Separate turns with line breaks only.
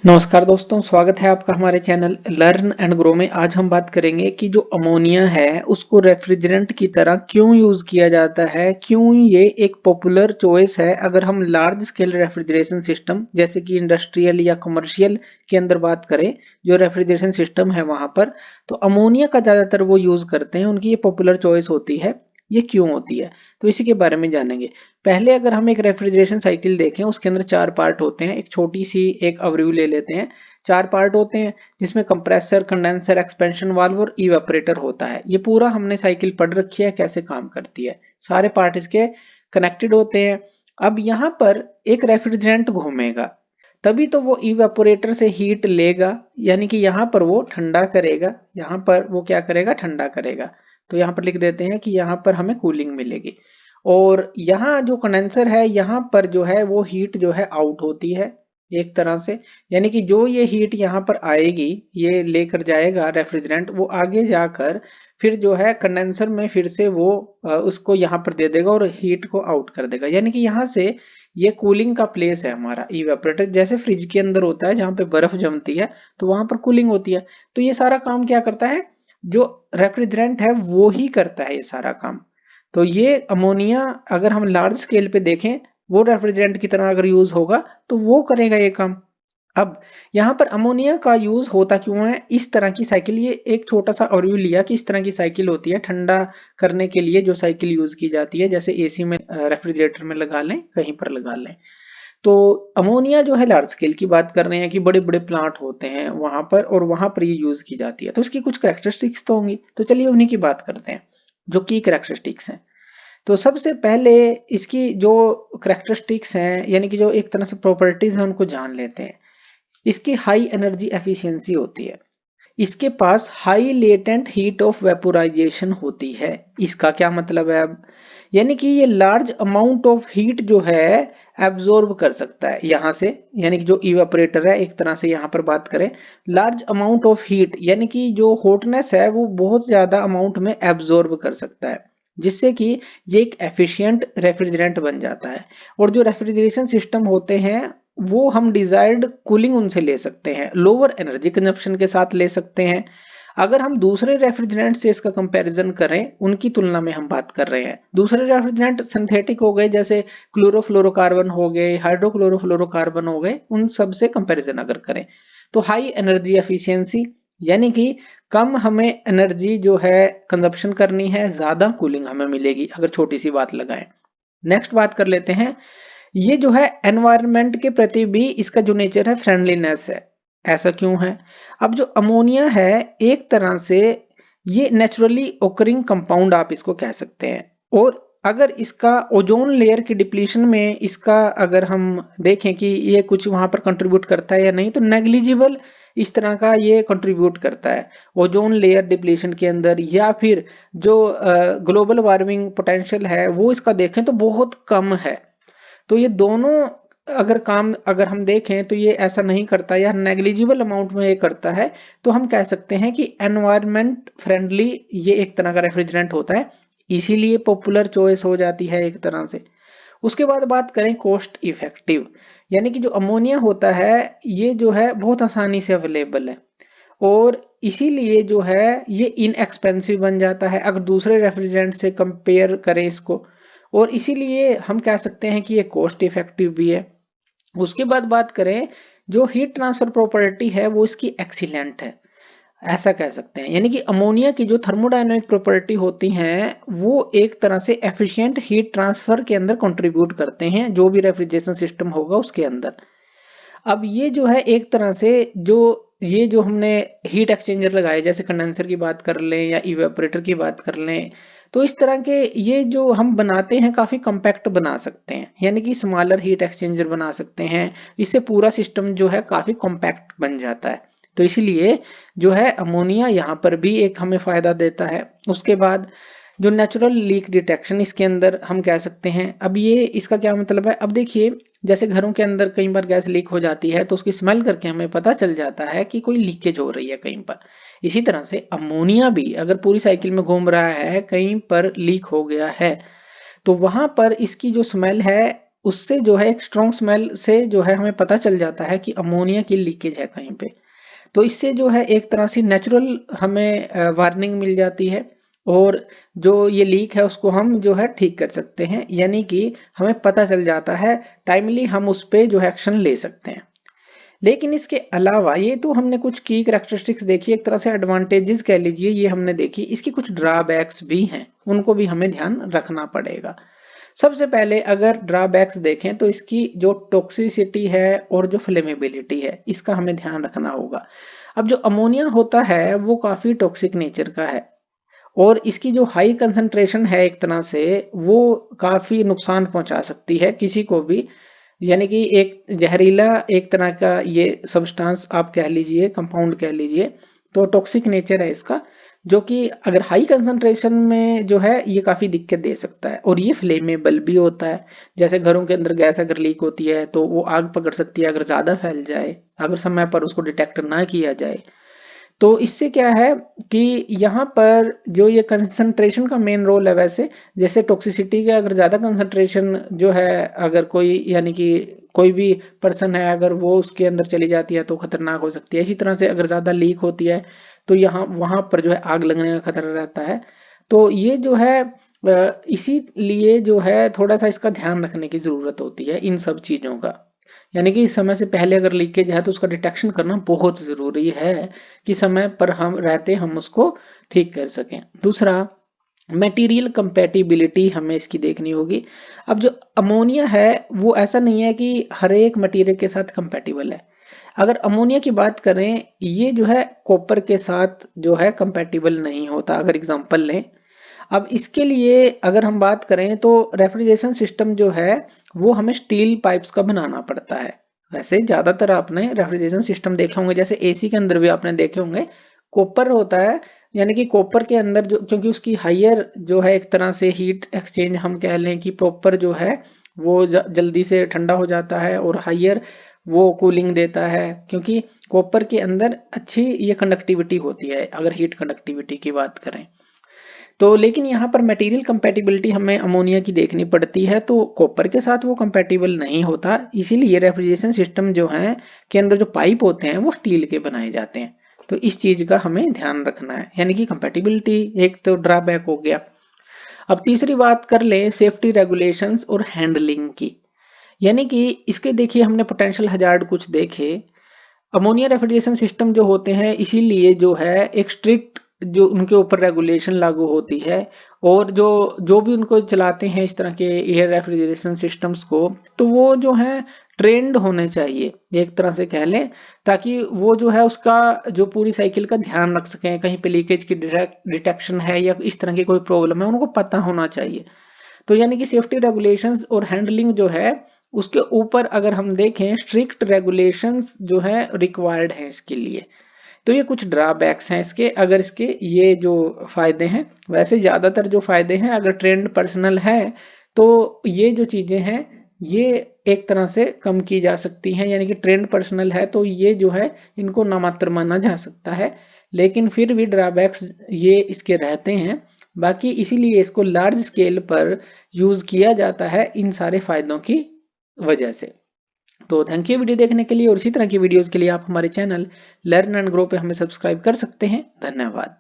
नमस्कार दोस्तों, स्वागत है आपका हमारे चैनल लर्न एंड ग्रो में। आज हम बात करेंगे कि जो अमोनिया है उसको रेफ्रिजरेंट की तरह क्यों यूज किया जाता है, क्यों ये एक पॉपुलर चॉइस है अगर हम लार्ज स्केल रेफ्रिजरेशन सिस्टम जैसे कि इंडस्ट्रियल या कमर्शियल के अंदर बात करें। जो रेफ्रिजरेशन सिस्टम है वहां पर तो अमोनिया का ज्यादातर वो यूज करते हैं, उनकी ये पॉपुलर चॉइस होती है। ये क्यों होती है तो इसी के बारे में जानेंगे। पहले अगर हम एक रेफ्रिजरेशन साइकिल देखें, उसके अंदर चार पार्ट होते हैं। एक छोटी सी एक ओवरव्यू ले लेते हैं। चार पार्ट होते हैं जिसमें कंप्रेसर, कंडेंसर, एक्सपेंशन वाल्व और इवेपोरेटर होता है। ये पूरा हमने साइकिल पढ़ रखी है कैसे काम करती है। सारे पार्ट इसके कनेक्टेड होते हैं। अब यहाँ पर एक रेफ्रिजरेंट घूमेगा, तभी तो वो इवेपोरेटर से हीट लेगा, यानी कि यहाँ पर वो ठंडा करेगा। यहाँ पर वो क्या करेगा, ठंडा करेगा। तो यहाँ पर लिख देते हैं कि यहाँ पर हमें कूलिंग मिलेगी। और यहाँ जो कंडेंसर है, यहाँ पर जो है वो हीट जो है आउट होती है एक तरह से। यानी कि जो ये हीट यहाँ पर आएगी, ये लेकर जाएगा रेफ्रिजरेंट, वो आगे जाकर फिर जो है कंडेंसर में फिर से वो उसको यहाँ पर दे देगा और हीट को आउट कर देगा। यानी कि यहाँ से ये कूलिंग का प्लेस है हमारा इवेपोरेटर। जैसे फ्रिज के अंदर होता है जहां पे बर्फ जमती है तो वहां पर कूलिंग होती है। तो ये सारा काम क्या करता है, जो रेफ्रिजरेंट है वो ही करता है ये सारा काम। तो ये अमोनिया अगर हम लार्ज स्केल पे देखें, वो रेफ्रिजरेंट की तरह अगर यूज होगा तो वो करेगा ये काम। अब यहाँ पर अमोनिया का यूज होता क्यों है, इस तरह की साइकिल, ये एक छोटा सा ओवरव्यू लिया कि इस तरह की साइकिल होती है ठंडा करने के लिए जो साइकिल यूज की जाती है। जैसे एसी में, रेफ्रिजरेटर में लगा लें, कहीं पर लगा लें। तो अमोनिया जो है लार्ज स्केल की बात कर रहे हैं कि बड़े बड़े प्लांट होते हैं वहां पर, और वहां पर ये यूज की जाती है। तो इसकी कुछ करेक्टरिस्टिक्स तो होंगी, तो चलिए उन्हीं की बात करते हैं जो की करेक्टरिस्टिक्स हैं। तो सबसे पहले इसकी जो करेक्टरिस्टिक्स हैं, यानी कि जो एक तरह से प्रॉपर्टीज हैं, उनको जान लेते हैं। इसकी हाई एनर्जी एफिशिएंसी होती है। इसके पास high latent heat of vaporisation होती है। इसका क्या मतलब है अब, यानी कि ये लार्ज अमाउंट ऑफ हीट जो है एब्जॉर्ब कर सकता है यहाँ से। यानी कि जो इवेपोरेटर है, एक तरह से यहाँ पर बात करें, लार्ज अमाउंट ऑफ हीट यानी कि जो हॉटनेस है वो बहुत ज्यादा अमाउंट में एब्जॉर्ब कर सकता है, जिससे कि ये एक एफिशिएंट रेफ्रिजरेंट बन जाता है। और जो रेफ्रिजरेशन सिस्टम होते हैं वो हम डिजायर्ड कूलिंग उनसे ले सकते हैं, लोअर एनर्जी कंजप्शन के साथ ले सकते हैं। अगर हम दूसरे रेफ्रिजरेंट से इसका कंपैरिजन करें, उनकी तुलना में हम बात कर रहे हैं, दूसरे रेफ्रिजरेंट सिंथेटिक हो गए, जैसे क्लोरोफ्लोरोकार्बन हो गए, हाइड्रोक्लोरोफ्लोरोकार्बन हो गए, उन सब से कंपैरिजन अगर करें तो हाई एनर्जी एफिशिएंसी, यानी कि कम हमें एनर्जी जो है कंजप्शन करनी है, ज्यादा कूलिंग हमें मिलेगी अगर छोटी सी बात लगाएं। नेक्स्ट बात कर लेते हैं, ये जो है एनवायरनमेंट के प्रति भी इसका जो नेचर है फ्रेंडलीनेस है। ऐसा क्यों है, अब जो अमोनिया है एक तरह से ये नेचुरली ओकरिंग कंपाउंड आप इसको कह सकते हैं। और अगर इसका ओजोन लेयर की डिप्लीशन में इसका अगर हम देखें कि ये कुछ वहां पर कंट्रीब्यूट करता है या नहीं, तो नेग्लिजिबल इस तरह का ये कंट्रीब्यूट करता है ओजोन लेयर डिप्लीशन के अंदर। या फिर जो ग्लोबल वार्मिंग पोटेंशियल है वो इसका देखें तो बहुत कम है। तो ये दोनों अगर काम अगर हम देखें तो ये ऐसा नहीं करता या नेग्लिजिबल अमाउंट में ये करता है। तो हम कह सकते हैं कि एनवायरमेंट फ्रेंडली ये एक तरह का रेफ्रिजरेंट होता है, इसीलिए पॉपुलर चॉइस हो जाती है एक तरह से। उसके बाद बात करें कॉस्ट इफेक्टिव, यानी कि जो अमोनिया होता है ये जो है बहुत आसानी से अवेलेबल है, और इसीलिए जो है ये इनएक्सपेंसिव बन जाता है अगर दूसरे रेफ्रिजरेंट से कंपेयर करें इसको। और इसीलिए हम कह सकते हैं कि ये कॉस्ट इफेक्टिव भी है। उसके बाद बात करें, जो हीट ट्रांसफर प्रॉपर्टी है वो इसकी एक्सीलेंट है, ऐसा कह सकते हैं। यानी कि अमोनिया की जो थर्मोडायनामिक प्रॉपर्टी होती हैं वो एक तरह से एफिशिएंट हीट ट्रांसफर के अंदर कंट्रीब्यूट करते हैं जो भी रेफ्रिजरेशन सिस्टम होगा उसके अंदर। अब ये जो है एक तरह से जो ये जो हमने हीट एक्सचेंजर लगाए, जैसे कंडेंसर की बात कर लें या इवेपोरेटर की बात कर लें, तो इस तरह के ये जो हम बनाते हैं काफी कॉम्पैक्ट बना सकते हैं, यानी कि स्मॉलर हीट एक्सचेंजर बना सकते हैं। इससे पूरा सिस्टम जो है काफी कॉम्पैक्ट बन जाता है। तो इसलिए जो है अमोनिया यहाँ पर भी एक हमें फायदा देता है। उसके बाद जो नेचुरल लीक डिटेक्शन इसके अंदर हम कह सकते हैं। अब ये इसका क्या मतलब है, अब देखिए जैसे घरों के अंदर कई बार गैस लीक हो जाती है तो उसकी स्मेल करके हमें पता चल जाता है कि कोई लीकेज हो रही है कहीं पर। इसी तरह से अमोनिया भी अगर पूरी साइकिल में घूम रहा है, कहीं पर लीक हो गया है, तो वहां पर इसकी जो स्मेल है उससे जो है एक स्ट्रॉन्ग स्मेल से जो है हमें पता चल जाता है कि अमोनिया की लीकेज है कहीं पे। तो इससे जो है एक तरह से नेचुरल हमें वार्निंग मिल जाती है और जो ये लीक है उसको हम जो है ठीक कर सकते हैं, यानी कि हमें पता चल जाता है टाइमली, हम उस पे जो है एक्शन ले सकते हैं। लेकिन इसके अलावा ये तो हमने कुछ की करैक्टरिस्टिक्स देखी, एक तरह से एडवांटेजेस कह लीजिए ये हमने देखी, इसकी कुछ ड्रॉबैक्स भी हैं, उनको भी हमें ध्यान रखना पड़ेगा। सबसे पहले अगर ड्रॉबैक्स देखें तो इसकी जो टॉक्सिसिटी है और जो फ्लेमेबिलिटी है इसका हमें ध्यान रखना होगा। अब जो अमोनिया होता है वो काफी टॉक्सिक नेचर का है और इसकी जो हाई कंसंट्रेशन है एक तरह से वो काफी नुकसान पहुंचा सकती है किसी को भी, यानी कि एक जहरीला एक तरह का ये सब्सटेंस आप कह लीजिए, कंपाउंड कह लीजिए, तो टॉक्सिक नेचर है इसका, जो कि अगर हाई कंसंट्रेशन में जो है ये काफी दिक्कत दे सकता है और ये फ्लेमेबल भी होता है। जैसे घरों के अंदर गैस अगर लीक होती है तो वो आग पकड़ सकती है अगर ज्यादा फैल जाए, अगर समय पर उसको डिटेक्ट ना किया जाए। तो इससे क्या है कि यहाँ पर जो ये कंसंट्रेशन का मेन रोल है, वैसे जैसे टॉक्सिसिटी का अगर ज़्यादा कंसंट्रेशन जो है, अगर कोई यानी कि कोई भी पर्सन है अगर वो उसके अंदर चली जाती है तो खतरनाक हो सकती है। इसी तरह से अगर ज़्यादा लीक होती है तो यहाँ वहाँ पर जो है आग लगने का खतरा रहता है। तो ये जो है इसीलिए जो है थोड़ा सा इसका ध्यान रखने की ज़रूरत होती है इन सब चीज़ों का, यानी कि समय से पहले अगर लीकेज है तो उसका डिटेक्शन करना बहुत ज़रूरी है कि समय पर हम रहते हम उसको ठीक कर सकें। दूसरा, मटेरियल कंपैटिबिलिटी हमें इसकी देखनी होगी। अब जो अमोनिया है वो ऐसा नहीं है कि हर एक मटेरियल के साथ कंपैटिबल है। अगर अमोनिया की बात करें, ये जो है कॉपर के साथ जो है कंपैटिबल नहीं होता, अगर एग्जांपल लें। अब इसके लिए अगर हम बात करें तो रेफ्रिजरेशन सिस्टम जो है वो हमें स्टील पाइप्स का बनाना पड़ता है। वैसे ज्यादातर आपने रेफ्रिजरेशन सिस्टम देखे होंगे, जैसे एसी के अंदर भी आपने देखे होंगे कॉपर होता है, यानी कि कॉपर के अंदर जो, क्योंकि उसकी हायर जो है एक तरह से हीट एक्सचेंज हम कह लें कि प्रॉपर जो है वो जल्दी से ठंडा हो जाता है और हायर वो कूलिंग देता है, क्योंकि कॉपर के अंदर अच्छी ये कंडक्टिविटी होती है अगर हीट कंडक्टिविटी की बात करें तो। लेकिन यहाँ पर मटेरियल कंपैटिबिलिटी हमें अमोनिया की देखनी पड़ती है, तो कॉपर के साथ वो कंपैटिबल नहीं होता, इसीलिए रेफ्रिजरेशन सिस्टम जो है के अंदर जो पाइप होते हैं वो स्टील के बनाए जाते हैं। तो इस चीज का हमें ध्यान रखना है, यानी कि कंपैटिबिलिटी एक तो ड्रॉबैक हो गया। अब तीसरी बात कर लें सेफ्टी रेगुलेशंस और हैंडलिंग की, यानी कि इसके देखिए हमने पोटेंशियल हजार्ड कुछ देखे। अमोनिया रेफ्रिजरेशन सिस्टम जो होते हैं इसीलिए जो है एक स्ट्रिक्ट जो उनके ऊपर रेगुलेशन लागू होती है और जो जो भी उनको चलाते हैं इस तरह के एयर रेफ्रिजरेशन सिस्टम्स को, तो वो जो है ट्रेंड होने चाहिए एक तरह से कह लें, ताकि वो जो है उसका जो पूरी साइकिल का ध्यान रख सकें, कहीं पे लीकेज की डिटेक्शन है या इस तरह की कोई प्रॉब्लम है उनको पता होना चाहिए। तो यानी कि सेफ्टी रेगुलेशंस और हैंडलिंग जो है उसके ऊपर अगर हम देखें स्ट्रिक्ट रेगुलेशंस जो है रिक्वायर्ड है इसके लिए। तो ये कुछ ड्रॉबैक्स हैं इसके, अगर इसके ये जो फायदे हैं, वैसे ज्यादातर जो फायदे हैं अगर ट्रेंड पर्सनल है तो ये जो चीजें हैं ये एक तरह से कम की जा सकती हैं, यानी कि ट्रेंड पर्सनल है तो ये जो है इनको नामात्र माना जा सकता है, लेकिन फिर भी ड्रॉबैक्स ये इसके रहते हैं। बाकी इसीलिए इसको लार्ज स्केल पर यूज किया जाता है इन सारे फायदों की वजह से। तो थैंक यू वीडियो देखने के लिए, और इसी तरह की वीडियोस के लिए आप हमारे चैनल लर्न एंड ग्रो पे हमें सब्सक्राइब कर सकते हैं। धन्यवाद।